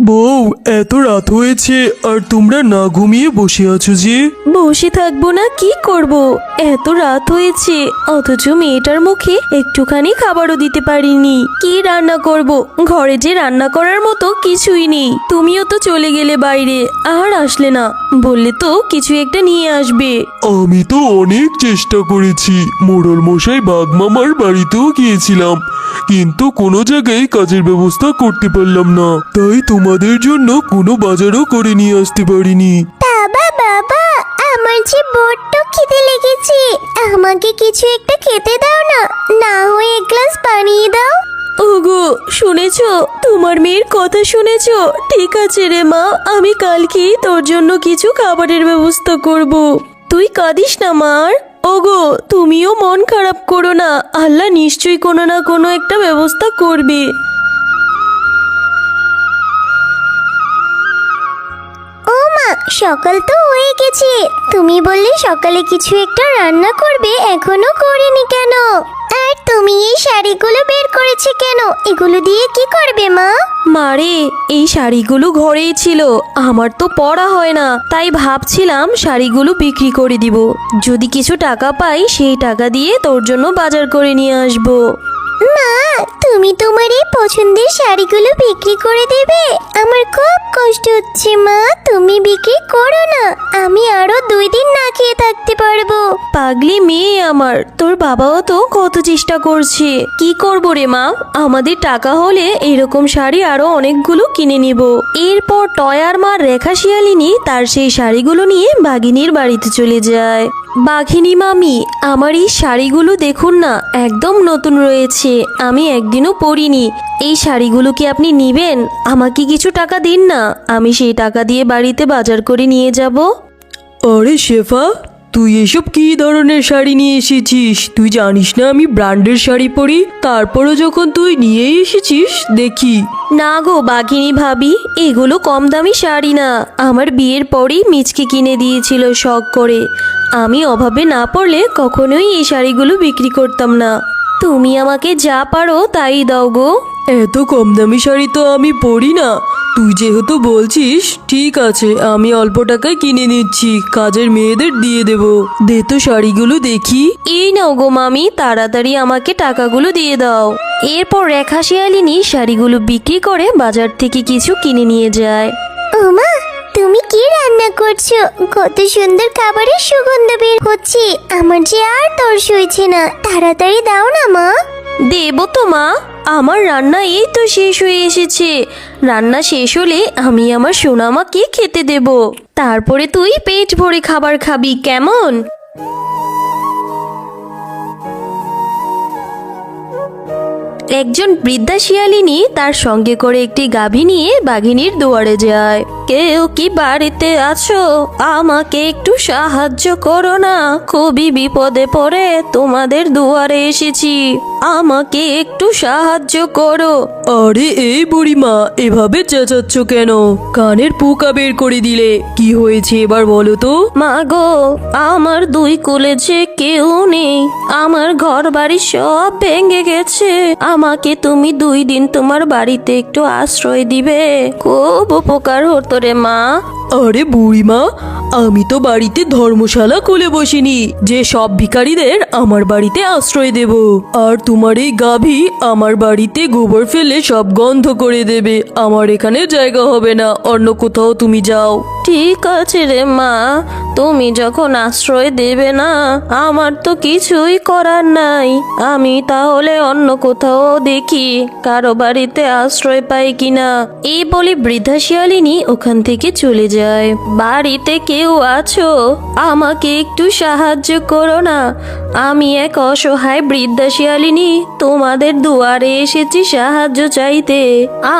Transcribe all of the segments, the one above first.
বউ, এত রাত হয়েছে আর তোমরা না ঘুমিয়ে বসে আছো যে? বসে থাকবো না কি করব? এত রাত হয়েছে অথচ মেয়েটার মুখে একটুখানি খাবারও দিতে পারিনি। কি রান্না করব? ঘরে যে রান্না করার মতো কিছুই নেই। তুমিও তো চলে গেলে বাইরে, আর আসলে না। বললে তো কিছু একটা নিয়ে আসবে। আমি তো অনেক চেষ্টা করেছি, মোড়ল মশাই বাগমামার বাড়িতেও গিয়েছিলাম, কিন্তু কোনো জায়গায় কাজের ব্যবস্থা করতে পারলাম না, তাই তোমাদের জন্য কোনো বাজারও করে নিয়ে আসতে পারিনি। বাবা বাবা, আমার যে বড্ড খিদে লেগেছে, আমাকে কিছু একটা খেতে দাও না, না হয় এক গ্লাস পানি দাও। ওগো, শুনেছো? তোমার মেয়ের কথা শুনেছো? ঠিক আছে রে মা, আমি কালকেই তোর জন্য কিছু খাবারের ব্যবস্থা করব। তুই কাঁদিস না মার। ওগো, তুমিও মন খারাপ করো না, আল্লাহ নিশ্চয়ই কোনো না কোনো একটা ব্যবস্থা করবে। ও মা, সকাল তো হয়ে গেছে, তুমি বললে সকালে কিছু একটা রান্না করবে, এখনো করেনি কেন? আর তুমি এই শাড়িগুলো বের করেছে কেন? এগুলো দিয়ে কি করবে মা? মারে, এই শাড়িগুলো ঘরেই ছিল, আমার তো পরা হয় না, তাই ভাবছিলাম শাড়িগুলো বিক্রি করে দিব। যদি কিছু টাকা পাই সেই টাকা দিয়ে তোর জন্য বাজার করে নিয়ে আসবো। মা, তুমি তোমার এই পছন্দের শাড়িগুলো বিক্রি করে দেবে? আমার খুব কষ্ট হচ্ছে মা, তুমি বিক্রি করো না, আমি আরো 2 দিন না খেয়ে থাকতে পারবো। পাগলি মেয়ে আমার, তোর বাবাও তো কত চেষ্টা করছে। কি করব রে মা, আমাদের টাকা হলে এরকম শাড়ি আরো অনেকগুলো কিনে নিব। এরপর টয়ার মা রেখা শিয়ালিনী তার সেই শাড়িগুলো নিয়ে বাঘিনীর বাড়িতে চলে যায়। বাঘিনী মামি, আমার এই শাড়িগুলো দেখুন না, একদম নতুন রয়েছে, আমি একদিনও পরিনি। এই শাড়িগুলো কি আপনি নিবেন? আমাকে কিছু টাকা দিন না, আমি সেই টাকা দিয়ে বাড়িতে বাজার করে নিয়ে যাব। আরে শেফা, তুই এসব কি ধরনের শাড়ি নিয়ে এসেছিস? তুই জানিস না আমি ব্র্যান্ডের শাড়ি পরি? তারপরও যখন তুই নিয়েই এসেছিস দেখি। না গো বাঘিনী ভাবি, এগুলো কম দামি শাড়ি না, আমার বিয়ের পরেই মিচকে কিনে দিয়েছিল শখ করে। আমি অভাবে না পড়লে কখনোই এই শাড়িগুলো বিক্রি করতাম না। তুমি আমাকে যা পারো তাই দাও গো। এত কম দামি শাড়ি তো আমি পরি না, তুই যেহেতু বলছিস ঠিক আছে, আমি অল্প টাকায় কিনে নিচ্ছি, কাজের মেয়েদের দিয়ে দেব। দে তো শাড়িগুলো দেখি। এই নাও গো মামি, তাড়াতাড়ি আমাকে টাকাগুলো দিয়ে দাও। এরপর রেখা শিয়ালিনী শাড়িগুলো বিক্রি করে বাজার থেকে কিছু কিনে নিয়ে যায়। ও মা, তুমি কি রান্না করছো? কত সুন্দর খাবারের সুগন্ধ বের হচ্ছে, আমার যে আর তর সইছে না, তাড়াতাড়ি দাও না মা। দেবো তো মা, আমার রান্না এই তো শেষ হয়ে এসেছে। রান্না শেষ হলে আমি আমার সোনামাকে খেতে দেব, তারপরে তুই পেট ভরে খাবার খাবি, কেমন? একজন বৃদ্ধা শিয়ালিনী তার সঙ্গে করে একটি গাভী নিয়ে বাঘিনীর দুয়ারে যায়। কেউ কি বাড়িতে আছো? আমাকে একটু সাহায্য করো না, খুবই বিপদে পড়ে তোমাদের দুয়ারে এসেছি, আমাকে একটু সাহায্য করো। আরে এই বুড়িমা, এভাবে চেঁচাচ্ছ কেন? কানের পুকা বের করে দিলে, কি হয়েছে এবার বলো তো? মা গো, আমার 2 কোলে যে কেউ নেই, আমার ঘর বাড়ি সব ভেঙে গেছে, আমাকে তুমি 2 দিন তোমার বাড়িতে একটু আশ্রয় দিবে, খুব উপকার হতো রে মা। আরে বুড়িমা, আমি তো বাড়িতে ধর্মশালা খুলে বসিনি যে সব ভিখারিদের আমার বাড়িতে আশ্রয় দেব। আর তোমার এই গাভী আমার বাড়িতে গোবর ফেলে সব গন্ধ করে দেবে, আমার এখানে জায়গা হবে না, অন্য কোথাও তুমি যাও। ঠিক আছে রে মা, তুমি যখন আশ্রয় দেবে না, আমার তো কিছুই করার নাই, আমি তাহলে অন্য কোথাও দেখি কারো বাড়িতে আশ্রয় পাই কিনা। এই বলে বৃদ্ধা শিয়ালিনী ওখান থেকে চলে যায়। বাড়িতে কেউ আছো? আমাকে একটু সাহায্য করো না, আমি এক অসহায় বৃদ্ধা শিয়ালিনী তোমাদের দুয়ারে এসেছি সাহায্য চাইতে।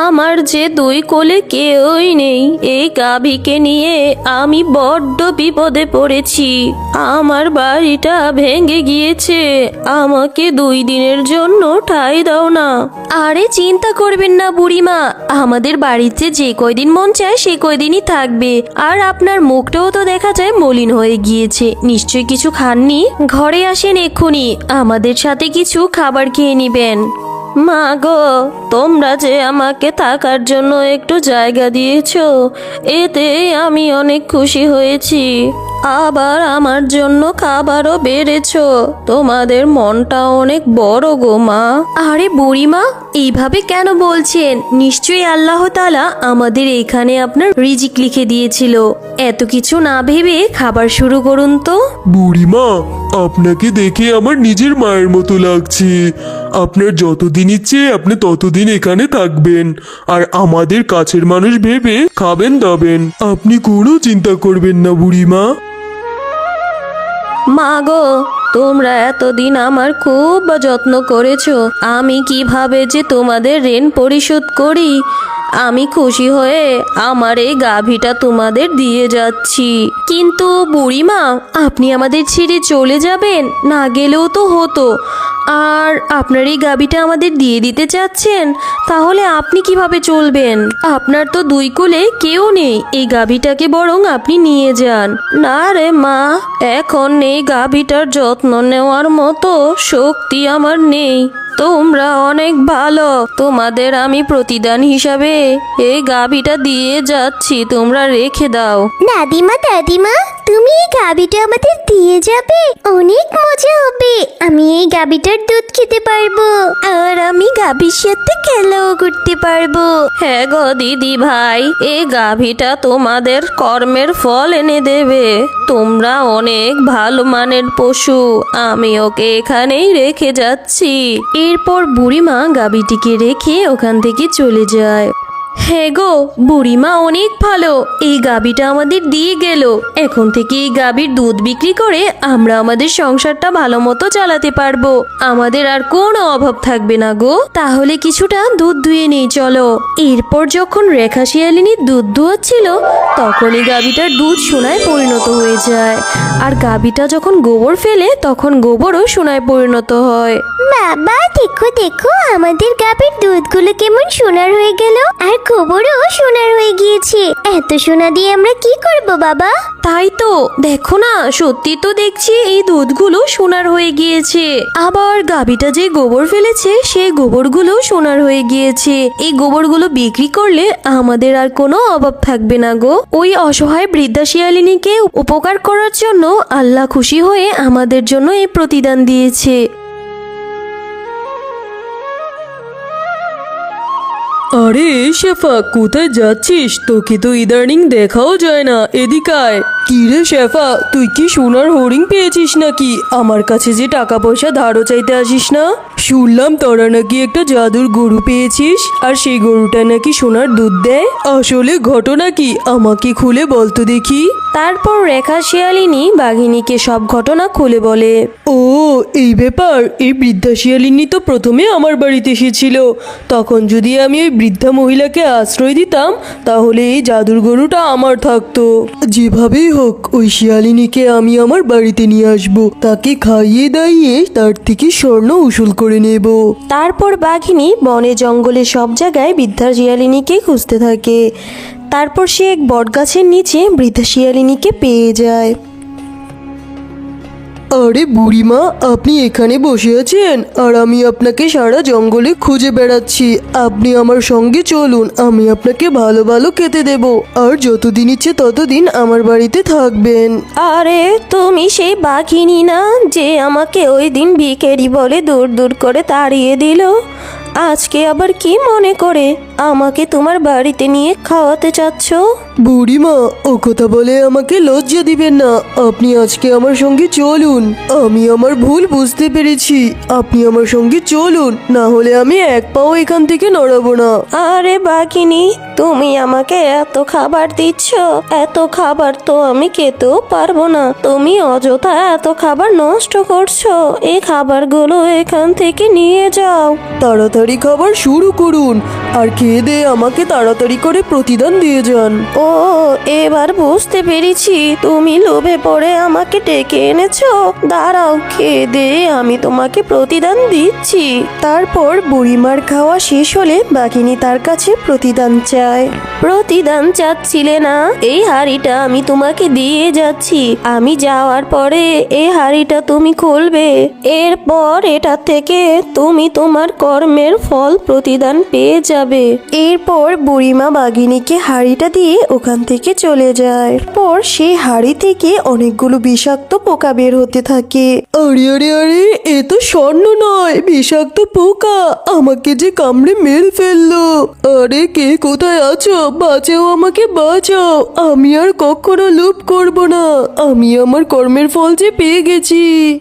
আমার যে 2 কোলে কেউই নেই, এই গাভীকে নিয়ে আমি বড্ড বিপদে পড়েছি, আমার বাড়িটা ভেঙে গিয়েছে, আমাকে 2 দিনের জন্য ঠাঁই দাও না। আরে চিন্তা করবেন না বুড়িমা, আমাদের বাড়িতে যে কয়দিন মন চায় সে কয়দিনই থাকবে। আর আপনার মুখটাও তো দেখা যায় মলিন হয়ে গিয়েছে, নিশ্চয়ই কিছু খাননি। ঘরে আসেন এক্ষুনি, আমাদের সাথে কিছু খাবার খেয়ে নিবেন। মা গো, তোমরা যে আমাকে থাকার জন্য একটু জায়গা দিয়েছো, এতে আমি অনেক খুশি হয়েছি। আবার আমার জন্য খাবারও বেড়েছো। তোমাদের মনটা অনেক বড় গো মা। আরে বুড়িমা, এইভাবে কেন বলছেন? নিশ্চয়ই আল্লাহ তাআলা আমাদের এখানে আপনার রিজিক লিখে দিয়েছিল। এত কিছু না ভেবে খাবার শুরু করুন তো। বুড়িমা, আপনাকে দেখে আমার নিজের মায়ের মতো লাগছে। আপনার যতদিন ইচ্ছে আপনি ততদিন এখানে থাকবেন, আর আমাদের কাছের মানুষ ভেবে খাবেন দাবেন। আপনি কোনো চিন্তা করবেন না বুড়িমা। মা গো, তোমরা এতদিন আমার খুব যত্ন করেছো। আমি কিভাবে যে তোমাদের ঋণ পরিশোধ করি। আমি খুশি হয়ে আমার এই গাভীটা তোমাদের দিয়ে যাচ্ছি। কিন্তু বুড়িমা, আপনি আমাদের ছেড়ে চলে যাবেন? না গেলেও তো হতো। আর আপনার এই গাভীটা আমাদের দিয়ে দিতে চাচ্ছেন, তাহলে আপনি কিভাবে চলবেন? আপনার তো দুই কোলে কেউ নেই, এই গাভীটাকে বরং আপনি নিয়ে যান। না রে মা, এখন এই গাভীটার যত্ন নেওয়ার মতো শক্তি আমার নেই। তোমরা অনেক ভালো, তোমাদের আমি প্রতিদান হিসাবে এই গাভীটা দিয়ে যাচ্ছি, তোমরা রেখে দাও। দাদিমা দাদিমা, তুমি এই গাভীটা আমাদের দিয়ে যাবে? অনেক মজা হবে। আমি এই গাভীটার দুধ খেতে পারবো, আর আমি গাভীর সাথে খেলাও করতে পারবো। হ্যাঁ গো দিদি ভাই, এই গাভীটা তোমাদের কর্মের ফল এনে দেবে। তোমরা অনেক ভালো মানের পশু, আমি ওকে এখানেই রেখে যাচ্ছি। এরপর বুড়িমা গাভীটিকে রেখে ওখান থেকে চলে যায়। হ্যাঁ গো, বুড়িমা অনেক ভালো, এই গাভীটা আমাদের দিয়ে গেল। এখন থেকে এই গাভীর দুধ বিক্রি করে আমরা আমাদের সংসারটা ভালো মতো চালাতে পারবো। আমাদের আর কোনো অভাব থাকবে না গো। তাহলে কিছুটা দুধ ধুয়ে নেই চলো। এরপর যখন রেখা শিয়ালিনী দুধ দুয়াচ্ছিল, তখনই গাভীটার দুধ সোনায় পরিণত হয়ে যায়। আর গাভীটা যখন গোবর ফেলে, তখন গোবরও সোনায় পরিণত হয়। বাবা দেখো দেখো, আমাদের গাভীর দুধগুলো কেমন সোনার হয়ে গেল, আর গোবরও সোনার হয়ে গিয়েছে। এত সোনা দিয়ে আমরা কি করব বাবা? তাই তো, দেখো না, সত্যি তো দেখছি এই দুধগুলো সোনার হয়ে গিয়েছে। আবার গাভীটা যে গোবর ফেলেছে, সেই গোবরগুলো সোনার হয়ে গিয়েছে। এই গোবরগুলো বিক্রি করলে আমাদের আর কোনো অভাব থাকবে না গো। ওই অসহায় বৃদ্ধা শিয়ালিনীকে উপকার করার জন্য আল্লাহ খুশি হয়ে আমাদের জন্য এই প্রতিদান দিয়েছে। আরে শেফা, কোথায় যাচ্ছিস? তোকে তো ইদানিং দেখাও যায় না, এদিকে আয়। কি রে শেফা, তুই কি সোনার হরিণ পেয়েছিস নাকি? আমার কাছে যে টাকা পয়সা ধারও চাইতে আসিস না। শুনলাম তোরা নাকি একটা জাদুর গরু পেয়েছিস, আর সেই গরুটা নাকি সোনার দুধ দেয়। আসলে ঘটনা কি, আমাকে খুলে বলতো দেখি। তারপর রেখা শিয়ালিনী বাঘিনীকে সব ঘটনা খুলে বলে। ও এই ব্যাপার, এই বৃদ্ধা শিয়ালিনী তো প্রথমে আমার বাড়িতে এসেছিল। তখন যদি আমি ওই বৃদ্ধা মহিলাকে আশ্রয় দিতাম, তাহলে এই জাদুর গরুটা আমার থাকতো। যেভাবেই হোক, ওই শিয়ালিনীকে আমি আমার বাড়িতে নিয়ে আসবো। তাকে খাইয়ে দাইয়ে তার থেকে স্বর্ণ উসুল করে নেব। তারপর বাঘিনী বনে জঙ্গলে সব জায়গায় বৃদ্ধা শিয়ালিনীকে খুঁজতে থাকে। তারপর সে এক বটগাছের নিচে বৃদ্ধা শিয়ালিনীকে পেয়ে যায়। আরে বুড়িমা, আপনি এখানে বসে আছেন আর আমি আপনাকে সারা জঙ্গলে খুঁজে বেড়াচ্ছি। আপনি আমার সঙ্গে চলুন, আমি আপনাকে ভালো ভালো খেতে দেব, আর যতদিন ইচ্ছে ততদিন আমার বাড়িতে থাকবেন। আরে তুমি সেই বাঘিনী না, যে আমাকে ওই দিন ভিখারি বলে দূর দূর করে তাড়িয়ে দিল? আজকে আবার কি মনে করে আমাকে তোমার বাড়িতে নিয়ে খাওয়াতে চাচ্ছ? বুড়িমা, ও কথা বলে আমাকে লজ্জা দিবেন না। আপনি আজকে আমার সঙ্গে চলুন। আমি আমার ভুল বুঝতে পেরেছি। আপনি আমার সঙ্গে চলুন, না হলে আমি এক পাও এখান থেকে নড়াবো না। আরে বাঘিনী, তুমি আমাকে এত খাবার দিচ্ছ, এত খাবার তো আমি খেতেও পারবো না। তুমি অযথা এত খাবার নষ্ট করছো। এই খাবারগুলো এখান থেকে নিয়ে যাও। তাড়াতাড়ি খাবার শুরু করুন, আর খেয়ে দিয়ে আমাকে তাড়াতাড়ি করে প্রতিদান দিয়ে যান। ও এবার বুঝতে পেরেছি তুমি লোভে পড়ে আমাকে ডেকে এনেছো। দাঁড়াও, খেয়ে দে আমি তোমাকে প্রতিদান দিচ্ছি। তারপর বুড়িমার খাওয়া শেষ হলে বাঘিনী তার কাছে প্রতিদান চায়। প্রতিদান চাচ্ছিলে না? এই হাঁড়িটা আমি তোমাকে দিয়ে যাচ্ছি। আমি যাওয়ার পরে এই হাঁড়িটা তুমি খুলবে। এরপর এটা থেকে তুমি তোমার কর্মের ফল প্রতিদান পেয়ে যাবে। এরপর বুড়িমা বাঘিনীকে হাঁড়িটা দিয়ে ওখান থেকে চলে যায়। পর সেই হাঁড়ি থেকে অনেকগুলো বিষাক্ত পোকা বের হতে থাকে। আরে আরে আরে, এ তো স্বর্ণ নয়, বিষাক্ত পোকা আমাকে যে কামড়ে মেরে ফেললো। আরে কে কোথায় আছো? বাঁচাও, আমাকে বাঁচাও। আমি আর কখনো লোভ করব না। আমি আমার কর্মের ফল যে পেয়ে গেছি।